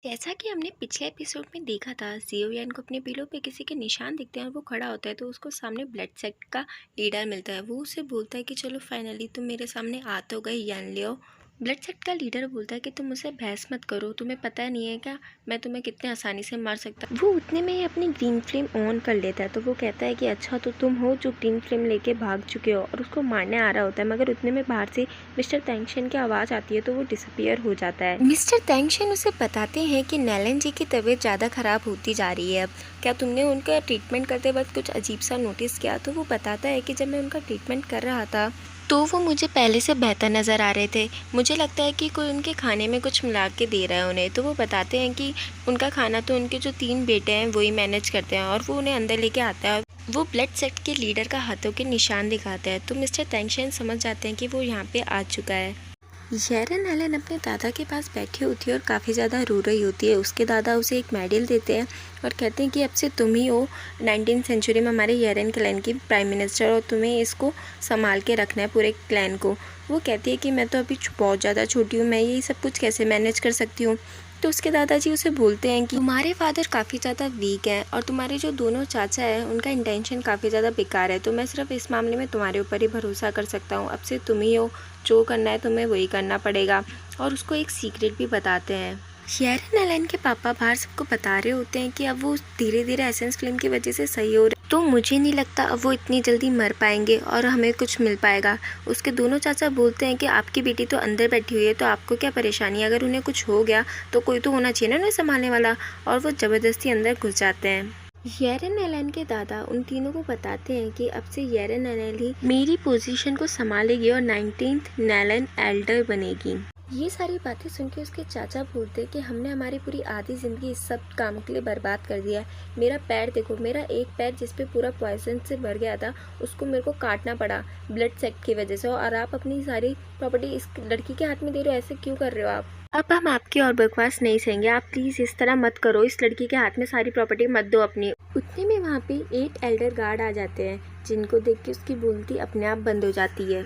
जैसा कि हमने पिछले एपिसोड में देखा था, जियोयान को अपने बिलों पे किसी के निशान दिखते हैं और वो खड़ा होता है तो उसको सामने ब्लड सेक्ट का लीडर मिलता है। वो उसे बोलता है कि चलो फाइनली तुम मेरे सामने आ तो गए यान लियो। ब्लड सेक्ट का लीडर बोलता है कि तुम मुझसे बहस मत करो, तुम्हें पता नहीं है क्या मैं तुम्हें कितने आसानी से मार सकता। वो उतने में ही अपनी ग्रीन फ्लेम ऑन कर लेता है तो वो कहता है कि अच्छा तो तुम हो जो ग्रीन फ्लेम लेके भाग चुके हो, और उसको मारने आ रहा होता है। मगर उतने में बाहर से मिस्टर तेंगशन की आवाज़ आती है तो वो डिसअपियर हो जाता है। मिस्टर तेंगशन उसे बताते हैं कि नैलन जी की तबीयत ज़्यादा ख़राब होती जा रही है। अब क्या तुमने उनका ट्रीटमेंट करते वक्त कुछ अजीब सा नोटिस किया? तो वो बताता है कि जब मैं उनका ट्रीटमेंट कर रहा था तो वो मुझे पहले से बेहतर नज़र आ रहे थे। मुझे लगता है कि कोई उनके खाने में कुछ मिला के दे रहा है उन्हें। तो वो बताते हैं कि उनका खाना तो उनके जो 3 बेटे हैं वही मैनेज करते हैं और वो उन्हें अंदर लेके आता है। वो ब्लड सेक्ट के लीडर का हाथों के निशान दिखाते हैं तो मिस्टर तेंगशन समझ जाते हैं कि वो यहाँ पे आ चुका है। येरन एलन अपने दादा के पास बैठी होती है और काफ़ी ज़्यादा रो रही होती है। उसके दादा उसे एक मेडल देते हैं और कहते हैं कि अब से तुम ही हो 19वीं सेंचुरी में हमारे येरन क्लैन की प्राइम मिनिस्टर और तुम्हें इसको संभाल के रखना है पूरे क्लैन को। वो कहती है कि मैं तो अभी बहुत ज़्यादा छोटी हूँ, मैं ये सब कुछ कैसे मैनेज कर सकती हूँ। तो उसके दादाजी उसे बोलते हैं कि तुम्हारे फादर काफ़ी ज़्यादा वीक हैं और तुम्हारे जो दोनों चाचा हैं उनका इंटेंशन काफ़ी ज़्यादा बेकार है, तो मैं सिर्फ इस मामले में तुम्हारे ऊपर ही भरोसा कर सकता हूँ। अब से तुम ही हो, जो करना है तुम्हें वही करना पड़ेगा। और उसको एक सीक्रेट भी बताते हैं। येरन एलन के पापा बाहर सबको बता रहे होते हैं कि अब वो धीरे धीरे एसेंस फिल्म की वजह से सही हो रहे, तो मुझे नहीं लगता अब वो इतनी जल्दी मर पाएंगे और हमें कुछ मिल पाएगा। उसके दोनों चाचा बोलते हैं कि आपकी बेटी तो अंदर बैठी हुई है तो आपको क्या परेशानी है, अगर उन्हें कुछ हो गया तो कोई तो होना चाहिए ना उन्हें संभालने वाला। और वो ज़बरदस्ती अंदर घुस जाते हैं। येरन एलन के दादा उन तीनों को बताते हैं कि अब से येरन एलन ही मेरी पोजीशन को संभालेगी और 19th नैलन एल्डर बनेगी। ये सारी बातें सुन के उसके चाचा बोलते कि हमने हमारी पूरी आधी ज़िंदगी इस सब काम के लिए बर्बाद कर दिया है। मेरा पैर देखो, मेरा एक पैर जिस पे पूरा पॉइजन से भर गया था उसको मेरे को काटना पड़ा ब्लड सेक्ट की वजह से, और आप अपनी सारी प्रॉपर्टी इस लड़की के हाथ में दे रहे हो, ऐसे क्यों कर रहे हो आप? अब हम आपकी और बकवास नहीं सहेंगे, आप प्लीज़ इस तरह मत करो, इस लड़की के हाथ में सारी प्रॉपर्टी मत दो अपनी। उतने में वहाँ पे 8 एल्डर गार्ड आ जाते हैं जिनको देख के उसकी बोलती अपने आप बंद हो जाती है।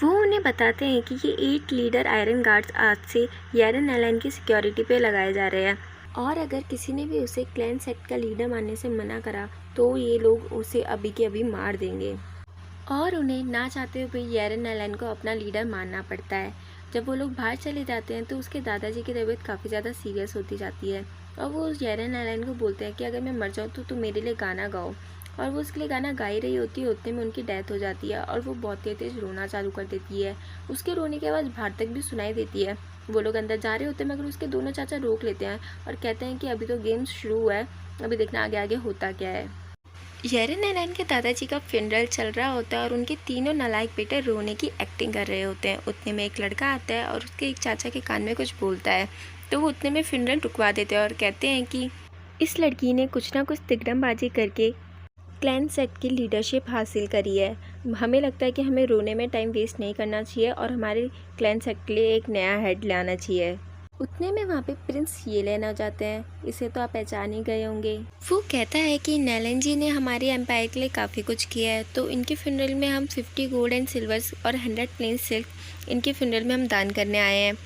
वो उन्हें बताते हैं कि ये 8 लीडर आयरन गार्ड्स आज से येरन एलन की सिक्योरिटी पे लगाए जा रहे हैं, और अगर किसी ने भी उसे क्लैन सेक्ट का लीडर मानने से मना करा तो ये लोग उसे अभी के अभी मार देंगे। और उन्हें ना चाहते हुए येरन एलन को अपना लीडर मानना पड़ता है। जब वो लोग बाहर चले जाते हैं तो उसके दादाजी की तबीयत काफ़ी ज़्यादा सीरियस होती जाती है और वो येरन एलन को बोलते हैं कि अगर मैं मर जाऊँ तो तुम मेरे लिए गाना गाओ। और वो उसके लिए गाना गा ही रही होती है, उतने में उनकी डेथ हो जाती है और वो बहुत तेज तेज रोना चालू कर देती है। उसके रोने की आवाज़ बाहर तक भी सुनाई देती है। वो लोग अंदर जा रहे होते हैं मगर उसके दोनों चाचा रोक लेते हैं और कहते हैं कि अभी तो गेम शुरू हुआ है, अभी देखना आगे आगे होता क्या है। येरन एलन के दादाजी का फ्यूनरल चल रहा होता है और उनके तीनों नालायक बेटे रोने की एक्टिंग कर रहे होते हैं। उतने में एक लड़का आता है और उसके एक चाचा के कान में कुछ बोलता है, तो वो उतने में फ्यूनरल रुकवा देते हैं और कहते हैं कि इस लड़की ने कुछ ना कुछ तिकड़मबाजी करके क्लैन सेक्ट की लीडरशिप हासिल करी है। हमें लगता है कि हमें रोने में टाइम वेस्ट नहीं करना चाहिए और हमारे क्लैन सेक्ट के लिए एक नया हेड लाना चाहिए। उतने में वहाँ पे प्रिंस ये लेना जाते हैं, इसे तो आप पहचान ही गए होंगे। वो कहता है कि नैलन जी ने हमारे एम्पायर के लिए काफ़ी कुछ किया है, तो इनके फ्यूनरल में हम 50 गोल्ड एंड सिल्वर्स और 100 प्लेन सिल्क इनके फ्यूनरल में हम दान करने आए हैं।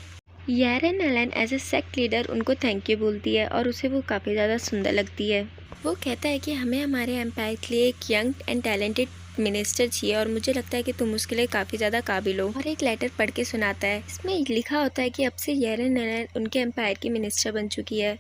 येरन Allen as a sect leader उनको थैंक यू बोलती है और उसे वो काफ़ी ज़्यादा सुंदर लगती है। वो कहता है कि हमें हमारे एम्पायर के लिए एक यंग एंड टैलेंटेड मिनिस्टर चाहिए और मुझे लगता है कि तुम उसके लिए काफ़ी ज़्यादा काबिल हो। और एक लेटर पढ़ के सुनाता है, इसमें लिखा होता है कि अब से येरन एलन उनके एम्पायर की मिनिस्टर बन चुकी है।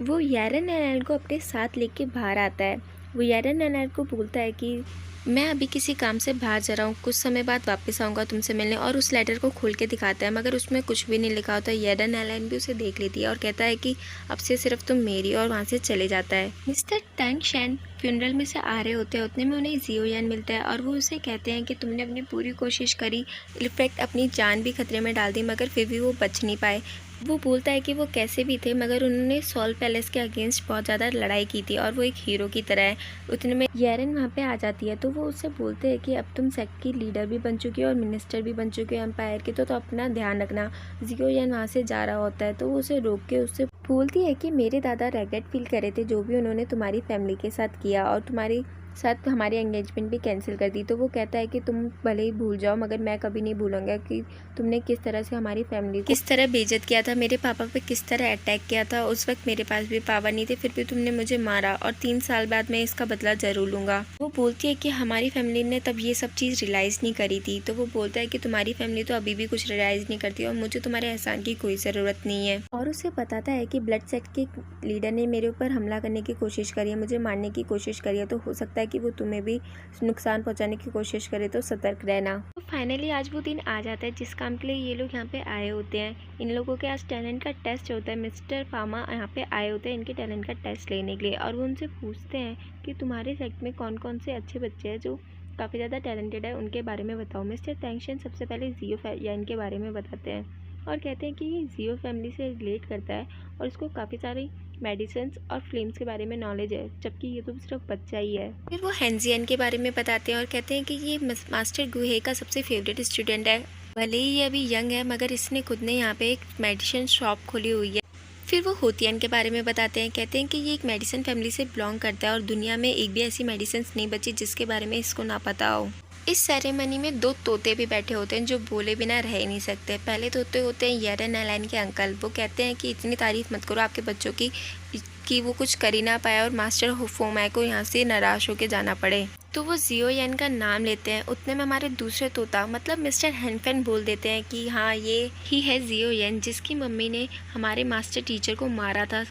वो येरन एलन को अपने साथ लेके बाहर आता है। वो येरन एलन को बोलता है कि मैं अभी किसी काम से बाहर जा रहा हूँ, कुछ समय बाद वापस आऊँगा तुमसे मिलने, और उस लेटर को खोल के दिखाता है मगर उसमें कुछ भी नहीं लिखा होता। येरन एलन भी उसे देख लेती है और कहता है कि अब से सिर्फ तुम मेरी, और वहाँ से चले जाता है। मिस्टर तेंगशन फ्यूनरल में से आ रहे होते हैं, उतने में उन्हें जियोयान मिलता है और वो उसे कहते हैं कि तुमने अपनी पूरी कोशिश करी, इनफैक्ट अपनी जान भी खतरे में डाल दी मगर फिर भी वो बच नहीं पाए। वो बोलता है कि वो कैसे भी थे मगर उन्होंने सॉल पैलेस के अगेंस्ट बहुत ज़्यादा लड़ाई की थी और वो एक हीरो की तरह है। उतने में येरन वहाँ पे आ जाती है तो वो उससे बोलते हैं कि अब तुम सेक्ट की लीडर भी बन चुकी हो और मिनिस्टर भी बन चुके हो एम्पायर के, तो अपना ध्यान रखना। जियोयान वहाँ से जा रहा होता है तो वो उसे रोक के उससे बोलती है कि मेरे दादा रेग्रेट फील कर रहे थे जो भी उन्होंने तुम्हारी फैमिली के साथ किया, और तुम्हारी साथ हमारी एंगेजमेंट भी कैंसिल कर दी। तो वो कहता है कि तुम भले ही भूल जाओ मगर मैं कभी नहीं भूलूंगा कि तुमने किस तरह से हमारी फैमिली को किस तरह बेइज्जत किया था, मेरे पापा पे किस तरह अटैक किया था। उस वक्त मेरे पास भी पावर नहीं थे, फिर भी तुमने मुझे मारा और 3 साल बाद मैं इसका बदला ज़रूर लूँगा। वो बोलती है कि हमारी फैमिली ने तब ये सब चीज़ रियलाइज़ नहीं करी थी। तो वो बोलता है कि तुम्हारी फैमिली तो अभी भी कुछ रियलाइज़ नहीं करती और मुझे तुम्हारे एहसान की कोई ज़रूरत नहीं है। और उसे बताता है कि ब्लड सेक्ट के लीडर ने मेरे ऊपर हमला करने की कोशिश करी है, मुझे मारने की कोशिश करी है, तो हो सकता है कि वो तुम्हें भी नुकसान पहुंचाने की कोशिश करे, तो सतर्क रहना। तो फाइनली आज वो दिन आ जाता है जिस काम के लिए ये लोग यहाँ पे आए होते हैं। इन लोगों के आज टैलेंट का टेस्ट होता है। मिस्टर फार्मा यहाँ पे आए होते हैं इनके टैलेंट का टेस्ट लेने के लिए और वो उनसे पूछते हैं कि तुम्हारे सेक्ट में कौन कौन से अच्छे बच्चे हैं जो काफ़ी ज़्यादा टैलेंटेड है, उनके बारे में बताओ। मिस्टर टेंशन सबसे पहले जियो यान के बारे में बताते हैं और कहते हैं कि ये जियो फैमिली से रिलेट करता है और इसको काफ़ी सारी मेडिसिन्स और फिल्म्स के बारे में नॉलेज है, जबकि ये तो सिर्फ बच्चा ही है। फिर वो हेंजियन के बारे में बताते हैं और कहते हैं कि ये मास्टर गुहे का सबसे फेवरेट स्टूडेंट है। भले ही ये अभी यंग है मगर इसने खुद ने यहाँ पे एक मेडिसिन शॉप खोली हुई है। फिर वो होतियन के बारे में बताते हैं, कहते हैं कि ये एक मेडिसिन फैमिली से बिलोंग करता है और दुनिया में एक भी ऐसी मेडिसिन नहीं बची जिसके बारे में इसको ना पता हो। इस सेरेमनी में 2 तोते भी बैठे होते हैं जो बोले बिना रह ही नहीं सकते। पहले तोते होते हैं येरन एलाइन के अंकल। वो कहते हैं कि इतनी तारीफ मत करो आपके बच्चों की कि वो कुछ कर ही ना पाया और मास्टर फोमै को यहाँ से निराश होकर जाना पड़े। तो वो जियो येन का नाम लेते हैं। उतने में हमारे दूसरे तोता मतलब मिस्टर हेनफेन बोल देते हैं कि हाँ ये ही है जियो येन जिसकी मम्मी ने हमारे मास्टर टीचर को मारा था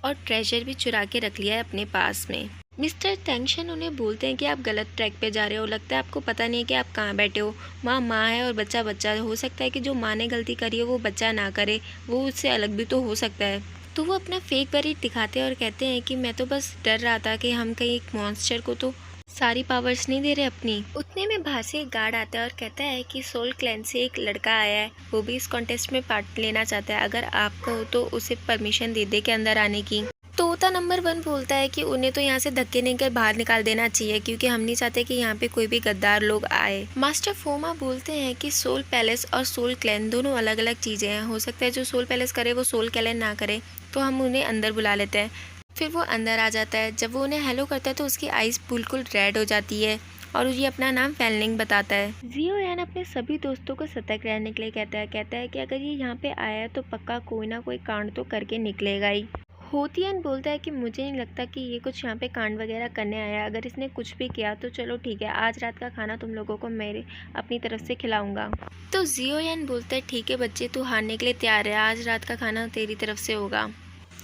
और ट्रेजर भी चुरा के रख लिया है अपने पास में। मिस्टर टेंशन उन्हें बोलते हैं कि आप गलत ट्रैक पे जा रहे हो, लगता है आपको पता नहीं है कि आप कहाँ बैठे हो। माँ माँ है और बच्चा बच्चा है। हो सकता है कि जो माँ ने गलती करी है वो बच्चा ना करे, वो उससे अलग भी तो हो सकता है। तो वो अपना फेक बरीड दिखाते हैं और कहते हैं कि मैं तो बस डर रहा था कि हम कहीं एक मॉन्स्टर को तो सारी पावर्स नहीं दे रहे अपनी। उतने में बाहर से एक गार्ड आता है और कहता है कि सोल क्लैन से एक लड़का आया है, वो भी इस कॉन्टेस्ट में पार्ट लेना चाहता है, अगर आप कहो तो उसे परमिशन दे दे के अंदर आने की। तोता नंबर 1 बोलता है कि उन्हें तो यहाँ से धक्के देकर बाहर निकाल देना चाहिए क्योंकि हम नहीं चाहते कि यहाँ पे कोई भी गद्दार लोग आए। मास्टर फोमा बोलते हैं कि सोल पैलेस और सोल क्लैन दोनों अलग अलग चीज़ें हैं, हो सकता है जो सोल पैलेस करे वो सोल क्लैन ना करे, तो हम उन्हें अंदर बुला लेते हैं। फिर वो अंदर आ जाता है। जब वो उन्हें हेलो करता है तो उसकी आइज़ बिल्कुल रेड हो जाती है और ये अपना नाम फैनलिंग बताता है। जियो यान अपने सभी दोस्तों को सतर्क रहने के लिए कहता है कि अगर ये यहाँ पे आया है तो पक्का कोई ना कोई कांड तो करके निकलेगा ही। होतियन बोलता है कि मुझे नहीं लगता कि ये कुछ यहाँ पे कांड वगैरह करने आया है, अगर इसने कुछ भी किया तो चलो ठीक है, आज रात का खाना तुम लोगों को मेरे अपनी तरफ से खिलाऊंगा। तो जियो यान बोलता है ठीक है बच्चे, तू हारने के लिए तैयार है, आज रात का खाना तेरी तरफ से होगा।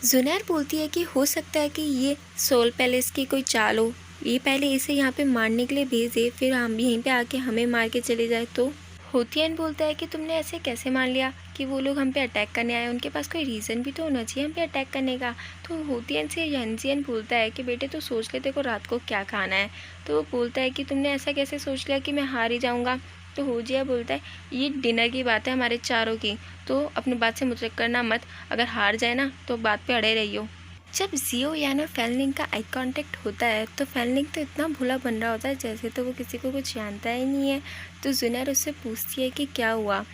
जुनैर बोलती है कि हो सकता है कि ये सोल पैलेस की कोई चाल हो, ये पहले इसे यहाँ पे मारने के लिए भेजे फिर हम यहीं पे आके हमें मार के चले जाए। तो होतियन बोलता है कि तुमने ऐसे कैसे मान लिया कि वो लोग हम पे अटैक करने आए, उनके पास कोई रीज़न भी तो होना चाहिए हम पे अटैक करने का। तो होतियन से यंजियन बोलता है कि बेटे तो सोच ले तेरे को रात को क्या खाना है। तो वो बोलता है कि तुमने ऐसा कैसे सोच लिया कि मैं हार ही जाऊँगा। तो होजिया बोलता है ये डिनर की बात है हमारे चारों की, तो अपनी बात से मुतरक करना मत, अगर हार जाए ना तो बात पे अड़े रहियो। जब जियो यान और फैनलिंग का आई कांटेक्ट होता है तो फैनलिंग तो इतना भोला बन रहा होता है जैसे तो वो किसी को कुछ जानता ही नहीं है। तो जुनैर उससे पूछती है कि क्या हुआ।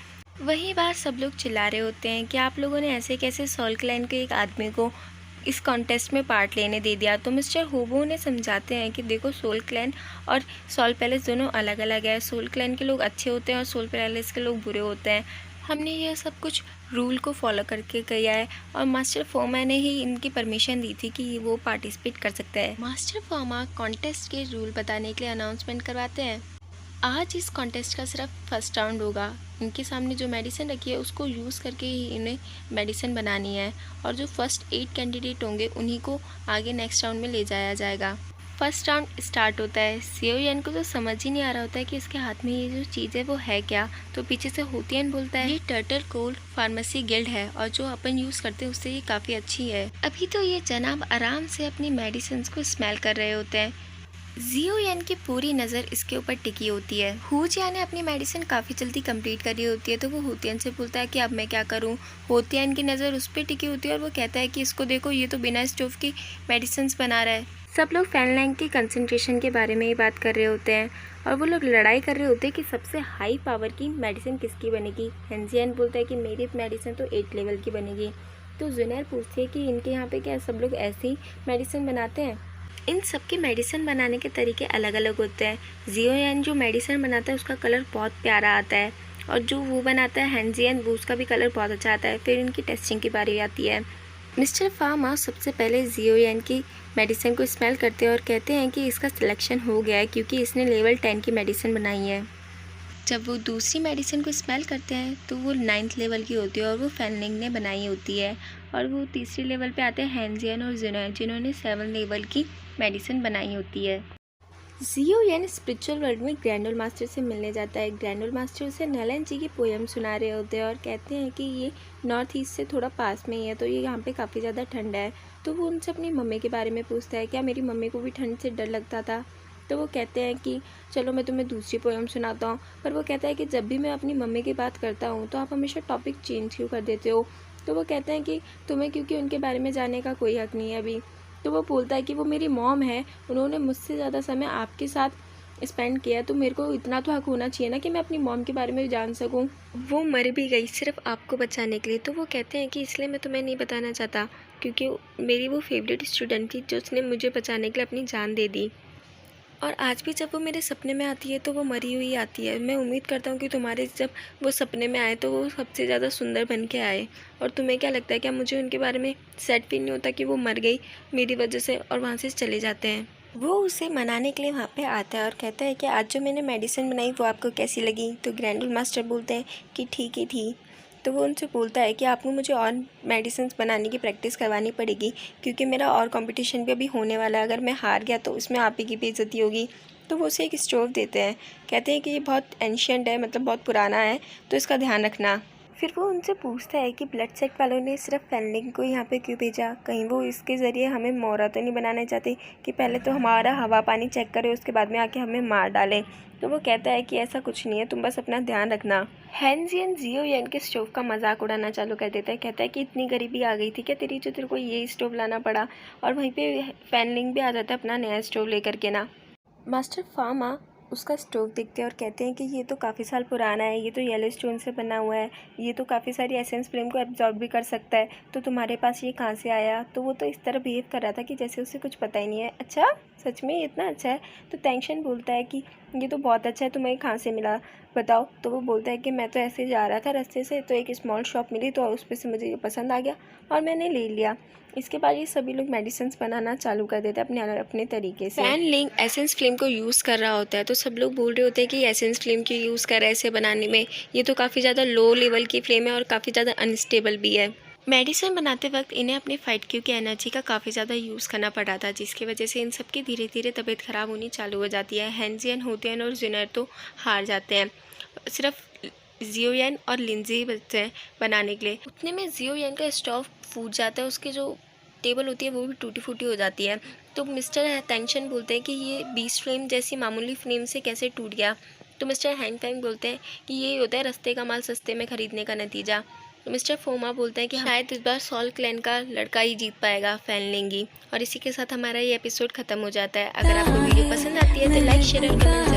वही बार सब लोग चिल्ला रहे होते हैं कि आप लोगों ने ऐसे कैसे सोल क्लैन के एक आदमी को इस कॉन्टेस्ट में पार्ट लेने दे दिया। तो मिस्टर होबो उन्हें समझाते हैं कि देखो सोल क्लैन और सोल पैलेस दोनों अलग अलग है, सोल क्लैन के लोग अच्छे होते हैं और सोल पैलेस के लोग बुरे होते हैं। हमने यह सब कुछ रूल को फॉलो करके किया है और मास्टर फोमा ने ही इनकी परमिशन दी थी कि वो पार्टिसिपेट कर सकता है। मास्टर फोमा कॉन्टेस्ट के रूल बताने के लिए अनाउंसमेंट करवाते हैं। आज इस कॉन्टेस्ट का सिर्फ फर्स्ट राउंड होगा, इनके सामने जो मेडिसिन रखी है उसको यूज़ करके ही इन्हें मेडिसिन बनानी है और जो फर्स्ट 8 कैंडिडेट होंगे उन्हीं को आगे नेक्स्ट राउंड में ले जाया जाएगा। फर्स्ट राउंड स्टार्ट होता है। जियो को तो समझ ही नहीं आ रहा होता है कि इसके हाथ में ये जो चीज़ है वो है क्या। तो पीछे से होतियन बोलता है ये टर्टल कोल्ड फार्मेसी गिल्ड है और जो अपन यूज़ करते हैं उससे ये काफ़ी अच्छी है। अभी तो ये जनाब आराम से अपनी मेडिसिन को स्मेल कर रहे होते हैं। जियो यान की पूरी नज़र इसके ऊपर टिकी होती है। हुजिया ने अपनी मेडिसिन काफ़ी जल्दी कंप्लीट करी होती है तो वो होतियन से बोलता है कि अब मैं क्या करूं। होतियन की नज़र उस पर टिकी होती है और वो कहता है कि इसको देखो ये तो बिना स्टोव की मेडिसिन बना रहा है। सब लोग फैनलैंग की कंसंट्रेशन के बारे में ही बात कर रहे होते हैं और वो लोग लड़ाई कर रहे होते हैं कि सबसे हाई पावर की मेडिसिन किसकी बनेगी। हेंजियन बोलता है कि मेरी मेडिसिन तो 8 लेवल की बनेगी। तो जुनैर पूछती है कि इनके यहाँ पे क्या सब लोग ऐसी मेडिसिन बनाते हैं। इन सब के मेडिसिन बनाने के तरीके अलग अलग होते हैं। जियोयान जो मेडिसिन बनाता है उसका कलर बहुत प्यारा आता है, और जो वो बनाता है हैंजियन, वो उसका भी कलर बहुत अच्छा आता है। फिर इनकी टेस्टिंग की बारी आती है। मिस्टर फार्मा सबसे पहले जियोयान की मेडिसिन को स्मेल करते हैं और कहते हैं कि इसका सिलेक्शन हो गया है क्योंकि इसने लेवल 10 की मेडिसिन बनाई है। जब वो दूसरी मेडिसिन को स्मेल करते हैं तो वो 9th लेवल की होती है और वो फैनलिंग ने बनाई होती है। और वो तीसरी लेवल पे आते हैं हैंजियन और जिनोय, जिन्होंने 7 लेवल की मेडिसिन बनाई होती है। जियोयान स्पिरिचुअल वर्ल्ड में ग्रैंडोल मास्टर से मिलने जाता है। ग्रैंडोल मास्टर उसे नलन जी की पोएम सुना रहे होते हैं और कहते हैं कि ये नॉर्थ ईस्ट से थोड़ा पास में ही है, तो ये यहाँ पे काफ़ी ज़्यादा ठंड है। तो वो उनसे अपनी मम्मी के बारे में पूछता है, क्या मेरी मम्मी को भी ठंड से डर लगता था? तो वो कहते हैं कि चलो मैं तुम्हें दूसरी पोएम सुनाता हूँ। पर वो कहता है कि जब भी मैं अपनी मम्मी की बात करता हूँ तो आप हमेशा टॉपिक चेंज क्यों कर देते हो? तो वो कहते हैं कि तुम्हें क्योंकि उनके बारे में जानने का कोई हक नहीं है अभी। तो वो बोलता है कि वो मेरी मॉम है, उन्होंने मुझसे ज़्यादा समय आपके साथ स्पेंड किया, तो मेरे को इतना तो हक होना चाहिए ना कि मैं अपनी मॉम के बारे में जान सकूं। वो मर भी गई सिर्फ आपको बचाने के लिए। तो वो कहते हैं कि इसलिए मैं तुम्हें नहीं बताना चाहता क्योंकि मेरी वो फेवरेट स्टूडेंट थी जो उसने मुझे बचाने के लिए अपनी जान दे दी, और आज भी जब वो मेरे सपने में आती है तो वो मरी हुई आती है। मैं उम्मीद करता हूँ कि तुम्हारे जब वो सपने में आए तो वो सबसे ज़्यादा सुंदर बन के आए। और तुम्हें क्या लगता है, क्या मुझे उनके बारे में सैड फील नहीं होता कि वो मर गई मेरी वजह से और वहाँ से चले जाते हैं? वो उसे मनाने के लिए वहाँ पे आता है और कहता है कि आज जो मैंने मेडिसिन बनाई वो आपको कैसी लगी? तो ग्रैंडोल मास्टर बोलते हैं कि ठीक ही थी। तो वो उनसे बोलता है कि आपको मुझे और मेडिसिन बनाने की प्रैक्टिस करवानी पड़ेगी क्योंकि मेरा और कंपटीशन भी अभी होने वाला है। अगर मैं हार गया तो उसमें आप ही की बेइज्जती होगी। तो वो उसे एक स्टोव देते हैं, कहते हैं कि ये बहुत एंशियंट है, मतलब बहुत पुराना है, तो इसका ध्यान रखना। फिर वो उनसे पूछता है कि ब्लड सेट वालों ने सिर्फ फैनलिंग को यहाँ पे क्यों भेजा? कहीं वो इसके ज़रिए हमें मोहरा तो नहीं बनाना चाहते कि पहले तो हमारा हवा पानी चेक करे उसके बाद में आके हमें मार डालें? तो वो कहता है कि ऐसा कुछ नहीं है, तुम बस अपना ध्यान रखना। हैंजियन जियोयान के स्टोव का मजाक उड़ाना चालू कर देता है, कहता है कि इतनी गरीबी आ गई थी क्या तेरी जो तेरे को ये स्टोव लाना पड़ा? और वहीं पे फैनलिंग भी आ जाता है अपना नया स्टोव लेकर के ना। मास्टर फार्मा उसका स्टोव देखते हैं और कहते हैं कि ये तो काफ़ी साल पुराना है, ये तो येलो स्टोन से बना हुआ है, ये तो काफ़ी सारी एसेंस फ्लेम को एब्जॉर्ब भी कर सकता है, तो तुम्हारे पास ये कहाँ से आया? तो वो तो इस तरह बिहेव कर रहा था कि जैसे उसे कुछ पता ही नहीं है। अच्छा, सच में ये इतना अच्छा है? तो टेंशन बोलता है कि ये तो बहुत अच्छा है, तुम्हें कहाँ से मिला बताओ? तो वो बोलता है कि मैं तो ऐसे जा रहा था रास्ते से, तो एक स्मॉल शॉप मिली तो उस पर से मुझे ये पसंद आ गया और मैंने ले लिया। इसके बाद ये सभी लोग मेडिसिन बनाना चालू कर देते हैं अपने अपने तरीके से। फैन लिंग एसेंस फ्लेम को यूज़ कर रहा होता है तो सब लोग बोल रहे होते हैं कि एसेंस फ्लेम क्यों यूज़ कर रहा है इसे बनाने में, ये तो काफ़ी ज़्यादा लो लेवल की फ्लेम है और काफ़ी ज़्यादा अनस्टेबल भी है। मेडिसिन बनाते वक्त इन्हें अपनी फाइट क्यू की एनर्जी का काफ़ी ज़्यादा यूज़ करना पड़ा था, जिसकी वजह से इन सब की धीरे धीरे तबीयत ख़राब होनी चालू हो जाती है। हैंजियन, होतियन और जिनर तो हार जाते हैं, सिर्फ जियोयान और लिंजी बचते हैं बनाने के लिए। उतने में जियोयान का स्टोव फूट जाता है, उसकी जो टेबल होती है वो भी टूटी फूटी हो जाती है। तो मिस्टर टेंशन बोलते हैं कि ये बीस्ट फ्लेम जैसी मामूली फ्लेम से कैसे टूट गया? तो मिस्टर हैंग फैंग बोलते हैं कि ये होता है रास्ते का माल सस्ते में ख़रीदने का नतीजा। तो मिस्टर फोमा बोलते हैं कि शायद इस बार सॉल क्लैन का लड़का ही जीत पाएगा, फैन लेंगी। और इसी के साथ हमारा ये एपिसोड ख़त्म हो जाता है। अगर आपको वीडियो पसंद आती है तो लाइक शेयर और कमेंट